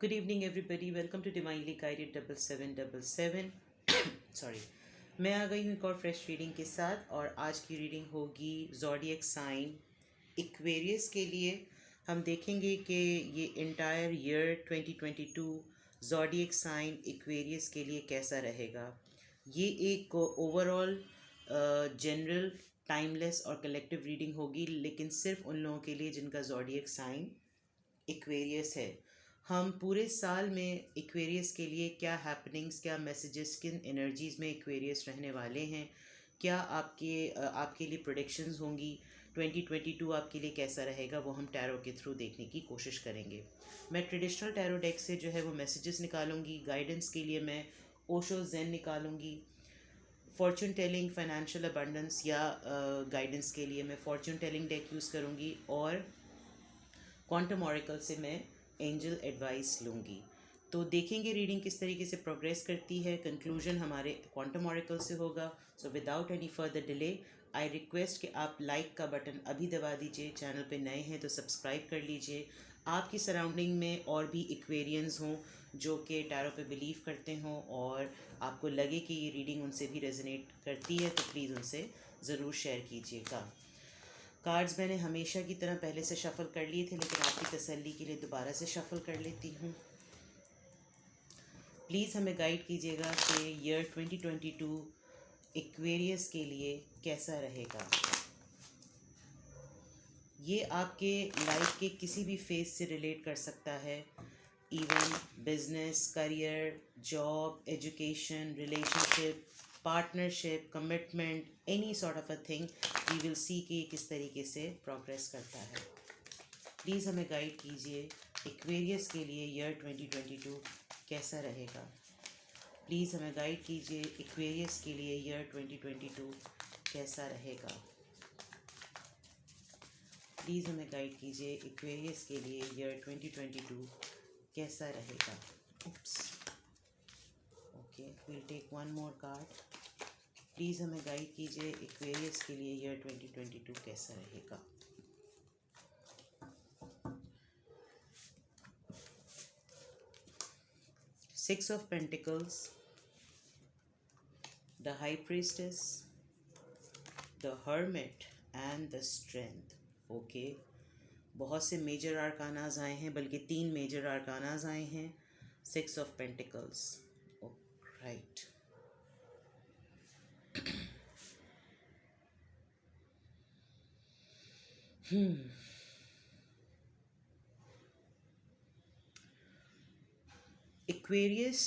Good evening, everybody. Welcome to Divinely Guided 7777. Sorry, मैं आ गई हूँ एक और फ्रेश रीडिंग के साथ और आज की रीडिंग होगी ज़ोडिएक साइन इक्वेरियस के लिए। हम देखेंगे कि ये entire year 2022 zodiac sign Aquarius के लिए कैसा रहेगा। ये एक ओवरऑल जनरल टाइमलेस और कलेक्टिव रीडिंग होगी, लेकिन सिर्फ उन लोगों के लिए जिनका ज़ोडिएक साइन इक्वेरियस है। हम पूरे साल में इक्वेरियस के लिए क्या हैपनिंग्स, क्या मैसेजेस, किन एनर्जीज़ में इक्वेरियस रहने वाले हैं, क्या आपके लिए प्रोडिक्शंस होंगी, 2022 आपके लिए कैसा रहेगा, वो हम टैरो के थ्रू देखने की कोशिश करेंगे। मैं ट्रेडिशनल टैरो डेक से जो है वो मैसेजेस निकालूंगी। गाइडेंस के लिए मैं ओशो जेन निकालूंगी। फॉर्चून टेलिंग, फाइनेंशियल अबंडेंस या गाइडेंस के लिए मैं फॉर्चून टेलिंग डेक यूज़ करूँगी और क्वांटम ऑरेकल से मैं एंजल एडवाइस लूँगी। तो देखेंगे रीडिंग किस तरीके से प्रोग्रेस करती है। कंक्लूजन हमारे क्वांटम ऑरेकल से होगा। So without any further delay I request कि आप लाइक का बटन अभी दबा दीजिए। चैनल पे नए हैं तो सब्सक्राइब कर लीजिए। आपकी सराउंडिंग में और भी इक्वेरियंस हों जो कि टैरो पे बिलीव करते हों और आपको लगे कि ये रीडिंग उनसे भी रेजोनेट करती है तो प्लीज़ उनसे ज़रूर शेयर कीजिएगा। कार्ड्स मैंने हमेशा की तरह पहले से शफ़ल कर लिए थे, लेकिन आपकी तसल्ली के लिए दोबारा से शफ़ल कर लेती हूँ। प्लीज़ हमें गाइड कीजिएगा कि ईयर 2022 एक्वेरियस के लिए कैसा रहेगा। ये आपके लाइफ के किसी भी फेज से रिलेट कर सकता है। Even business, career, job, education, relationship, partnership, commitment, any sort of a thing. We will see कि ये किस तरीके से प्रोग्रेस करता है। प्लीज़ हमें गाइड कीजिए एक्वेरियस के लिए ईयर 2022 कैसा रहेगा। प्लीज़ हमें गाइड कीजिए एक्वेरियस के लिए ईयर 2022 कैसा रहेगा। प्लीज़ हमें गाइड कीजिए एक्वेरियस के लिए ईयर 2022 कैसा रहेगा। Oops, okay, will take one more card. Please हमें गाइड कीजिए एक्वेरियस के लिए ईयर 2022 कैसा रहेगा। Six of pentacles, the high priestess, the hermit and the strength. Okay, बहुत से मेजर आर्कानाज आए हैं, बल्कि 3 मेजर आर्कानाज आए हैं। Six of pentacles, right. Aquarius,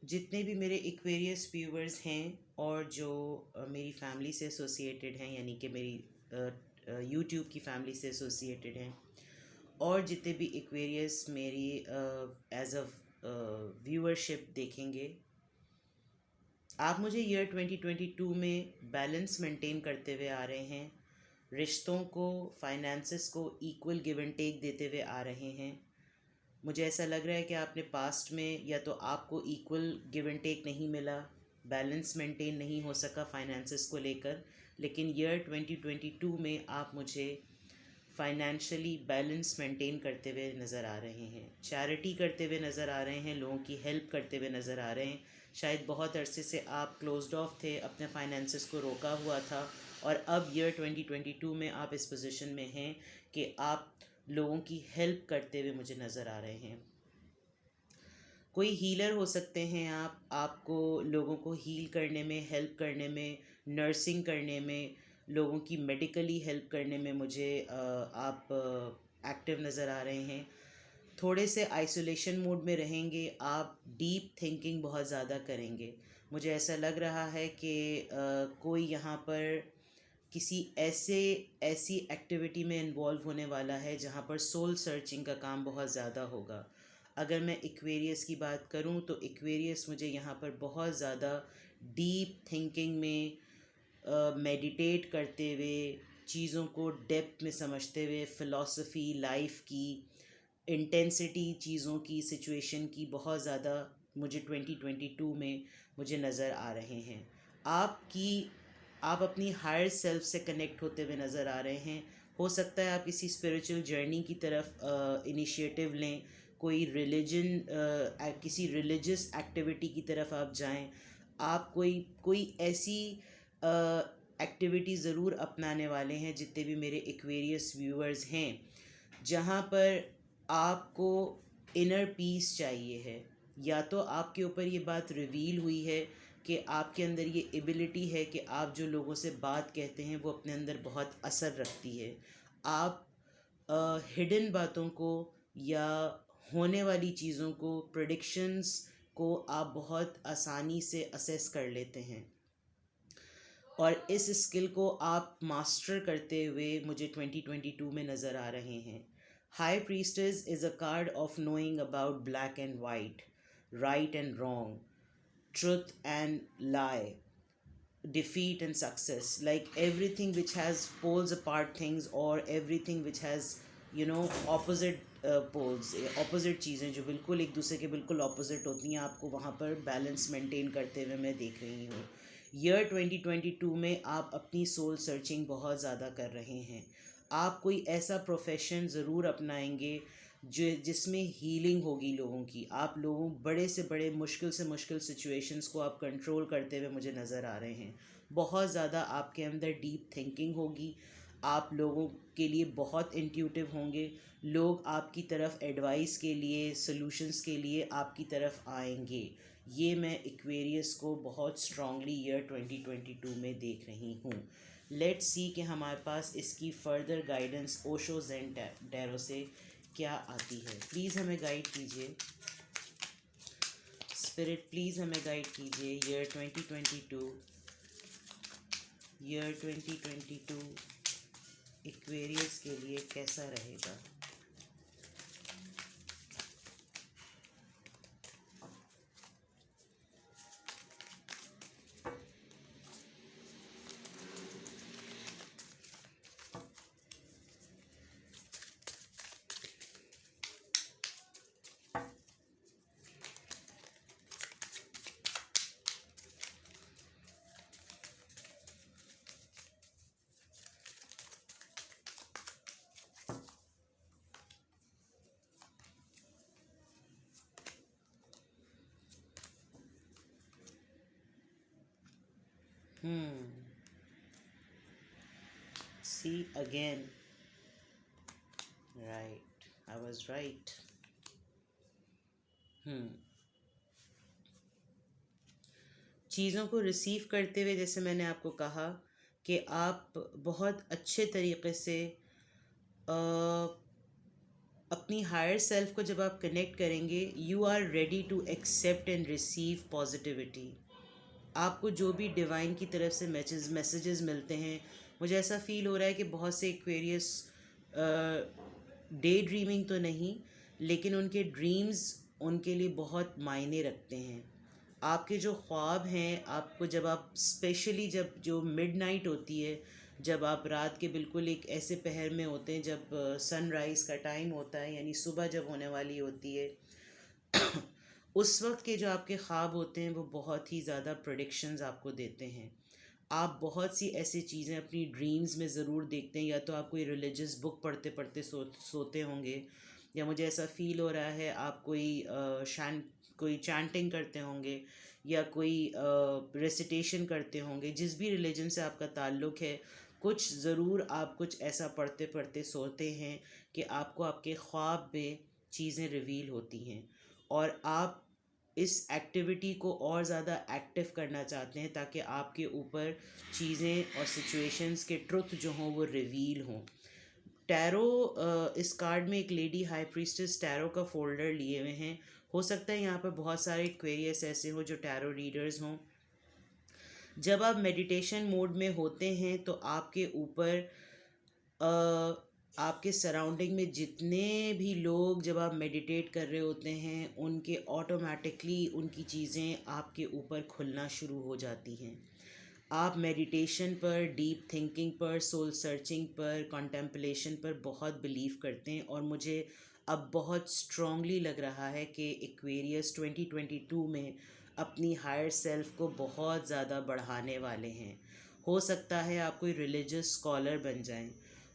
जितने भी मेरे एक्वेरियस व्यूवर्स हैं और जो मेरी फैमिली से एसोसिएटेड हैं, यानी कि मेरी यूट्यूब की फैमिली से एसोसिएटेड हैं, और जितने भी एक्वेरियस मेरी एज अ व्यूअरशिप देखेंगे, आप मुझे ईयर 2022 में बैलेंस मेंटेन करते हुए आ रहे हैं। रिश्तों को, फाइनेंसेस को इक्वल गिव एंड टेक देते हुए आ रहे हैं। मुझे ऐसा लग रहा है कि आपने पास्ट में या तो आपको इक्वल गिव एंड टेक नहीं मिला, बैलेंस मेंटेन नहीं हो सका फाइनेंसेस को लेकर, लेकिन ईयर 2022 में आप मुझे फाइनेंशियली बैलेंस मेंटेन करते हुए नज़र आ रहे हैं। चैरिटी करते हुए नज़र आ रहे हैं, लोगों की हेल्प करते हुए नज़र आ रहे हैं। शायद बहुत अरसे से आप क्लोज्ड ऑफ थे, अपने फाइनेंसेस को रोका हुआ था, और अब ईयर 2022 में आप इस पोजीशन में हैं कि आप लोगों की हेल्प करते हुए मुझे नज़र आ रहे हैं। कोई हीलर हो सकते हैं आप, आपको लोगों को हील करने में, हेल्प करने में, नर्सिंग करने में, लोगों की मेडिकली हेल्प करने में मुझे आप एक्टिव नज़र आ रहे हैं। थोड़े से आइसोलेशन मोड में रहेंगे आप, डीप थिंकिंग बहुत ज़्यादा करेंगे। मुझे ऐसा लग रहा है कि कोई यहाँ पर किसी ऐसी एक्टिविटी में इन्वॉल्व होने वाला है जहाँ पर सोल सर्चिंग का काम बहुत ज़्यादा होगा। अगर मैं एक्वेरियस की बात करूँ तो एक्वेरियस मुझे यहाँ पर बहुत ज़्यादा डीप थिंकिंग में, मेडिटेट करते हुए, चीज़ों को डेप्थ में समझते हुए, फ़िलॉसफी, लाइफ की इंटेंसिटी, चीज़ों की, सिचुएशन की बहुत ज़्यादा मुझे 2022 में मुझे नज़र आ रहे हैं। आप अपनी हायर सेल्फ से कनेक्ट होते हुए नज़र आ रहे हैं। हो सकता है आप किसी स्पिरिचुअल जर्नी की तरफ इनिशिएटिव लें, कोई रिलीजन, किसी रिलीजियस एक्टिविटी की तरफ आप जाएं, आप कोई कोई ऐसी एक्टिविटी ज़रूर अपनाने वाले हैं, जितने भी मेरे एक्वेरियस व्यूअर्स हैं, जहाँ पर आपको इनर पीस चाहिए है। या तो आपके ऊपर ये बात रिवील हुई है कि आपके अंदर ये एबिलिटी है कि आप जो लोगों से बात कहते हैं वो अपने अंदर बहुत असर रखती है। आप हिडन बातों को या होने वाली चीज़ों को, प्रेडिक्शंस को आप बहुत आसानी से असेस कर लेते हैं, और इस स्किल को आप मास्टर करते हुए मुझे 2022 में नज़र आ रहे हैं। High priestess is a card of knowing about black and white, right and wrong, truth and lie, defeat and success, like everything which has poles apart things, or everything which has opposite poles, opposite चीज़ें जो बिल्कुल एक दूसरे के बिल्कुल opposite होती हैं, आपको वहाँ पर बैलेंस मेंटेन करते हुए मैं देख रही हूँ। ईयर 2022 में आप अपनी सोल सर्चिंग बहुत ज़्यादा कर रहे हैं। आप कोई ऐसा प्रोफेशन ज़रूर अपनाएंगे जिसमें हीलिंग होगी लोगों की। आप लोगों बड़े से बड़े मुश्किल से मुश्किल सिचुएशंस को आप कंट्रोल करते हुए मुझे नज़र आ रहे हैं। बहुत ज़्यादा आपके अंदर डीप थिंकिंग होगी, आप लोगों के लिए बहुत इंट्यूटिव होंगे, लोग आपकी तरफ एडवाइस के लिए, सॉल्यूशंस के लिए आपकी तरफ आएंगे। ये मैं एक्वेरियस को बहुत स्ट्रांगली ईयर 2022 में देख रही हूँ। लेट्स सी कि हमारे पास इसकी further guidance Osho zen tarot से क्या आती है। प्लीज़ हमें गाइड कीजिए स्पिरिट, प्लीज़ हमें गाइड कीजिए। ईयर 2022 एक्वेरियस के लिए कैसा रहेगा। See again, right, I was right. चीज़ों को रिसीव करते हुए, जैसे मैंने आपको कहा कि आप बहुत अच्छे तरीक़े से अपनी हायर सेल्फ को जब आप कनेक्ट करेंगे, you are ready to accept and receive positivity. आपको जो भी डिवाइन की तरफ से मैसेजेस मिलते हैं, मुझे ऐसा फ़ील हो रहा है कि बहुत से एक्वेरियस डे ड्रीमिंग तो नहीं, लेकिन उनके ड्रीम्स उनके लिए बहुत मायने रखते हैं। आपके जो ख्वाब हैं, आपको जब आप स्पेशली जब जो मिडनाइट होती है, जब आप रात के बिल्कुल एक ऐसे पहर में होते हैं जब सनराइज़ का टाइम होता है, यानी सुबह जब होने वाली होती है, उस वक्त के जो आपके ख्वाब होते हैं वो बहुत ही ज़्यादा प्रेडिक्शंस आपको देते हैं। आप बहुत सी ऐसी चीज़ें अपनी ड्रीम्स में ज़रूर देखते हैं, या तो आप कोई रिलीजियस बुक पढ़ते पढ़ते सोते होंगे, या मुझे ऐसा फ़ील हो रहा है आप कोई चैंटिंग करते होंगे, या कोई रेसिटेशन करते होंगे। जिस भी रिलीजन से आपका ताल्लुक़ है, कुछ ज़रूर आप कुछ ऐसा पढ़ते पढ़ते सोते हैं कि आपको आपके ख्वाब में चीज़ें रिवील होती हैं, और आप इस एक्टिविटी को और ज़्यादा एक्टिव करना चाहते हैं ताकि आपके ऊपर चीज़ें और सिचुएशंस के ट्रुथ जो हों वो रिवील हों। टैरो, इस कार्ड में एक लेडी हाई प्रीस्टेस टैरो का फोल्डर लिए हुए हैं। हो सकता है यहाँ पर बहुत सारे क्वेरियस ऐसे हों जो टैरो रीडर्स हों। जब आप मेडिटेशन मोड में होते हैं तो आपके ऊपर आपके सराउंडिंग में जितने भी लोग, जब आप मेडिटेट कर रहे होते हैं, उनके ऑटोमेटिकली उनकी चीज़ें आपके ऊपर खुलना शुरू हो जाती हैं। आप मेडिटेशन पर, डीप थिंकिंग पर, सोल सर्चिंग पर, कॉन्टेम्पलेशन पर बहुत बिलीव करते हैं, और मुझे अब बहुत स्ट्रॉन्गली लग रहा है कि एक्वेरियस 2022 में अपनी हायर सेल्फ को बहुत ज़्यादा बढ़ाने वाले हैं। हो सकता है आप कोई रिलीजियस स्कॉलर बन जाएं,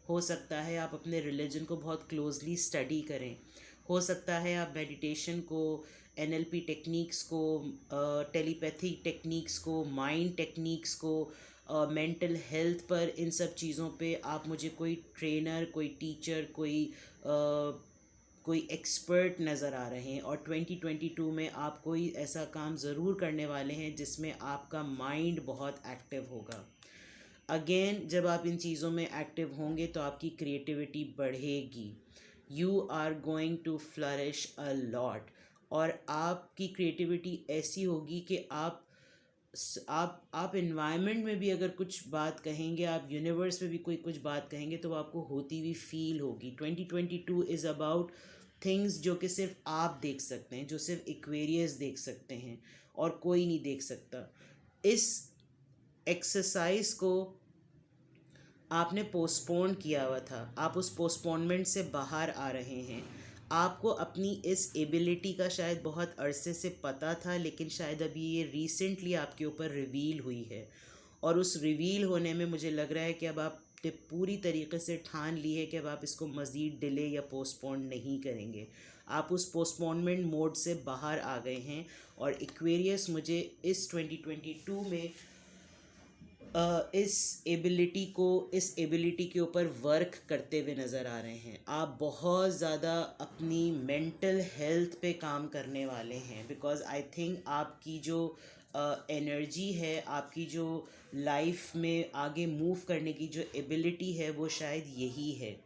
हो सकता है आप अपने रिलीजन को बहुत क्लोजली स्टडी करें, हो सकता है आप मेडिटेशन को, एनएलपी टेक्निक्स को, टेलीपैथी टेक्निक्स को, माइंड टेक्निक्स को, मेंटल हेल्थ पर, इन सब चीज़ों पे आप मुझे कोई ट्रेनर, कोई टीचर, कोई एक्सपर्ट नज़र आ रहे हैं। और 2022 में आप कोई ऐसा काम ज़रूर करने वाले हैं जिसमें आपका माइंड बहुत एक्टिव होगा। अगेन, जब आप इन चीज़ों में एक्टिव होंगे तो आपकी क्रिएटिविटी बढ़ेगी। You are going to flourish a lot. और आपकी क्रिएटिविटी ऐसी होगी कि आप इन्वायरमेंट में भी अगर कुछ बात कहेंगे, आप यूनिवर्स में भी कोई कुछ बात कहेंगे तो वो आपको होती हुई फील होगी। 2022 इज़ अबाउट थिंग्स जो कि सिर्फ आप देख सकते हैं, जो सिर्फ एक्वेरियस देख सकते हैं और कोई नहीं देख सकता। इस एक्सरसाइज को आपने पोस्टपोन किया हुआ था, आप उस पोस्टपोनमेंट से बाहर आ रहे हैं। आपको अपनी इस एबिलिटी का शायद बहुत अरसे से पता था, लेकिन शायद अभी ये रिसेंटली आपके ऊपर रिवील हुई है। और उस रिवील होने में मुझे लग रहा है कि अब आपने पूरी तरीके से ठान ली है कि अब आप इसको मज़ीद डिले या पोस्टपोन नहीं करेंगे। आप उस पोस्टपोनमेंट मोड से बाहर आ गए हैं। और एक्वेरियस मुझे इस 2022 में इस एबिलिटी के ऊपर वर्क करते हुए नज़र आ रहे हैं। आप बहुत ज़्यादा अपनी मेंटल हेल्थ पे काम करने वाले हैं, बिकॉज़ आई थिंक आपकी जो एनर्जी है, आपकी जो लाइफ में आगे मूव करने की जो एबिलिटी है, वो शायद यही है।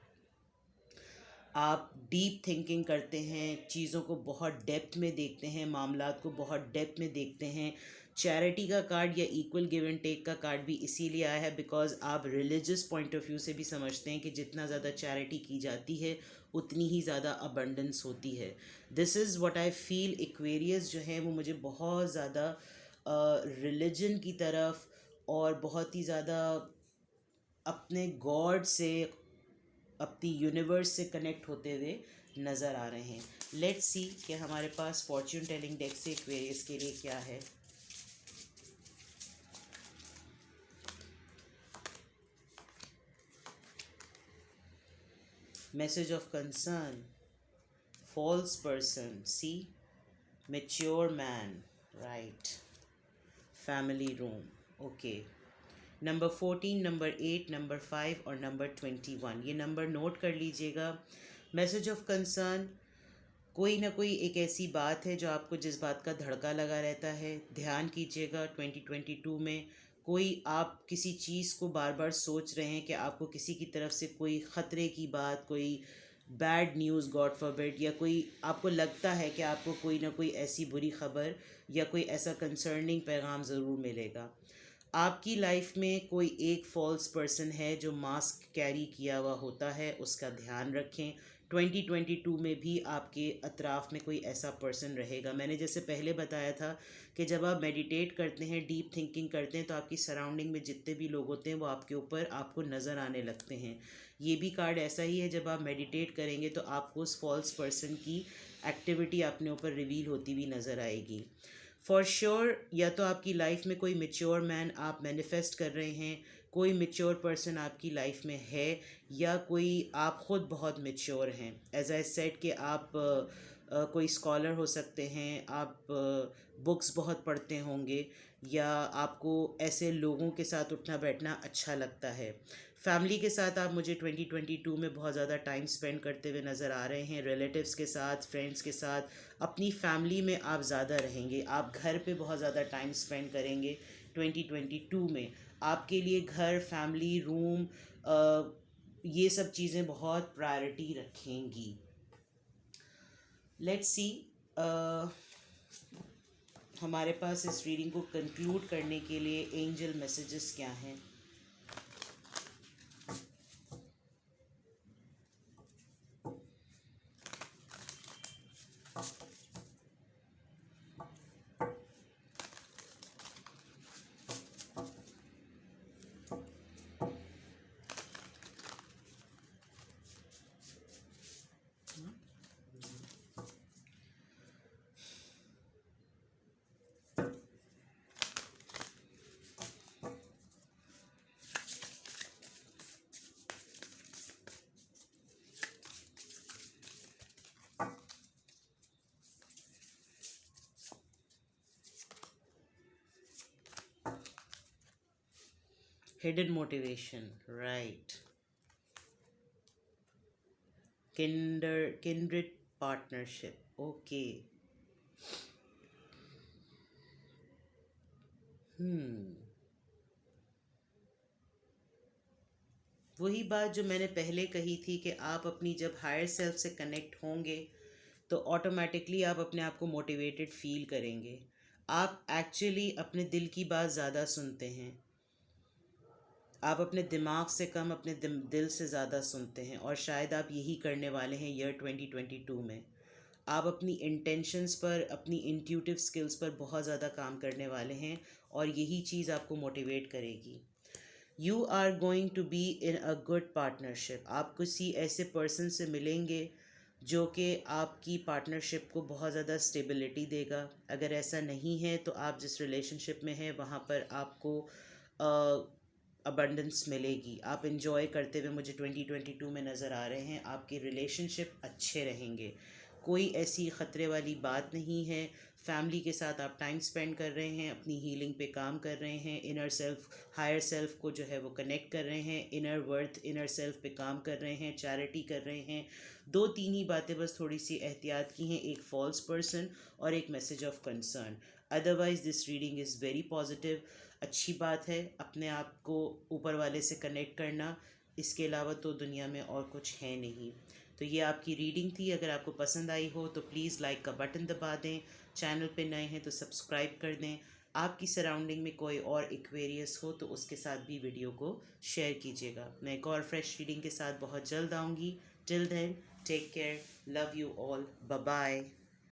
आप डीप थिंकिंग करते हैं, चीज़ों को बहुत डेप्थ में देखते हैं, मामलात को बहुत डेप्थ में देखते हैं। चैरिटी का कार्ड या इक्वल गिव एंड टेक का कार्ड भी इसीलिए आया है बिकॉज आप रिलीजियस पॉइंट ऑफ व्यू से भी समझते हैं कि जितना ज़्यादा चैरिटी की जाती है उतनी ही ज़्यादा अबंडेंस होती है। This is what I feel. Aquarius जो है वो मुझे बहुत ज़्यादा रिलीजन की तरफ और बहुत ही ज़्यादा अपने गॉड से, अपनी यूनिवर्स से कनेक्ट होते हुए नज़र आ रहे हैं। लेट्स सी कि हमारे पास फॉर्च्यून टेलिंग डेक से एक्वेरियस के लिए क्या है। Message of concern, false person, sea, mature man, right, family room, okay. Number 14, number 8, number 5 और नंबर 21, ये नंबर नोट कर लीजिएगा। मैसेज ऑफ कंसर्न, कोई ना कोई एक ऐसी बात है जो आपको, जिस बात का धड़का लगा रहता है। ध्यान कीजिएगा 2022 में कोई आप किसी चीज़ को बार बार सोच रहे हैं कि आपको किसी की तरफ से कोई ख़तरे की बात, कोई बैड न्यूज़ गॉड फॉरबिड, या कोई आपको लगता है कि आपको कोई ना कोई ऐसी बुरी खबर या कोई ऐसा कंसर्निंग पैगाम ज़रूर मिलेगा। आपकी लाइफ में कोई एक फॉल्स पर्सन है जो मास्क कैरी किया हुआ होता है, उसका ध्यान रखें। 2022 में भी आपके अतराफ़ में कोई ऐसा पर्सन रहेगा। मैंने जैसे पहले बताया था कि जब आप मेडिटेट करते हैं, डीप थिंकिंग करते हैं, तो आपकी सराउंडिंग में जितने भी लोग होते हैं वो आपके ऊपर आपको नज़र आने लगते हैं। ये भी कार्ड ऐसा ही है, जब आप मेडिटेट करेंगे तो आपको उस फॉल्स पर्सन की एक्टिविटी अपने ऊपर रिवील होती हुई नज़र आएगी। फॉर श्योर या तो आपकी लाइफ में कोई मेच्योर मैन आप मैनिफेस्ट कर रहे हैं, कोई मेच्योर पर्सन आपकी लाइफ में है, या कोई आप ख़ुद बहुत मेच्योर हैं। एज आई सेड कि आप कोई स्कॉलर हो सकते हैं, आप बुक्स बहुत पढ़ते होंगे, या आपको ऐसे लोगों के साथ उठना बैठना अच्छा लगता है। फैमिली के साथ आप मुझे 2022 में बहुत ज़्यादा टाइम स्पेंड करते हुए नज़र आ रहे हैं। रिलेटिव्स के साथ, फ्रेंड्स के साथ, अपनी फैमिली में आप ज़्यादा रहेंगे। आप घर पे बहुत ज़्यादा टाइम स्पेंड करेंगे 2022 में। आपके लिए घर, फैमिली, रूम, ये सब चीज़ें बहुत प्रायोरिटी रखेंगी। लेट्स सी हमारे पास इस रीडिंग को कंक्लूड करने के लिए एंजल मैसेजेस क्या हैं। Hidden motivation, right. Kindred partnership, okay. hmm वही बात जो मैंने पहले कही थी कि आप अपनी जब हायर सेल्फ से कनेक्ट होंगे तो ऑटोमेटिकली आप अपने आप को मोटिवेटेड फील करेंगे। आप एक्चुअली अपने दिल की बात ज़्यादा सुनते हैं। आप अपने दिमाग से कम अपने दिल से ज़्यादा सुनते हैं, और शायद आप यही करने वाले हैं ईयर 2022 में। आप अपनी इंटेंशंस पर, अपनी इंट्यूटिव स्किल्स पर बहुत ज़्यादा काम करने वाले हैं, और यही चीज़ आपको मोटिवेट करेगी। You are going to be in a good partnership. आप किसी ऐसे पर्सन से मिलेंगे जो कि आपकी पार्टनरशिप को बहुत ज़्यादा स्टेबिलिटी देगा। अगर ऐसा नहीं है तो आप जिस रिलेशनशिप में हैं वहाँ पर आपको अबंडेंस मिलेगी। आप इन्जॉय करते हुए मुझे 2022 में नज़र आ रहे हैं। आपके रिलेशनशिप अच्छे रहेंगे, कोई ऐसी ख़तरे वाली बात नहीं है। फैमिली के साथ आप टाइम स्पेंड कर रहे हैं, अपनी हीलिंग पे काम कर रहे हैं, इनर सेल्फ हायर सेल्फ को जो है वो कनेक्ट कर रहे हैं, इनर वर्थ इनर सेल्फ पे काम कर रहे हैं, चैरिटी कर रहे हैं। दो तीन ही बातें बस थोड़ी सी एहतियात की हैं, एक फॉल्स पर्सन और एक message of concern. Otherwise this reading is very positive. अच्छी बात है अपने आप को ऊपर वाले से कनेक्ट करना, इसके अलावा तो दुनिया में और कुछ है नहीं। तो ये आपकी रीडिंग थी। अगर आपको पसंद आई हो तो प्लीज़ लाइक का बटन दबा दें, चैनल पे नए हैं तो सब्सक्राइब कर दें। आपकी सराउंडिंग में कोई और एक्वेरियस हो तो उसके साथ भी वीडियो को शेयर कीजिएगा। मैं एक और फ्रेश रीडिंग के साथ बहुत जल्द आऊँगी। Till then take care, love you all, bye bye.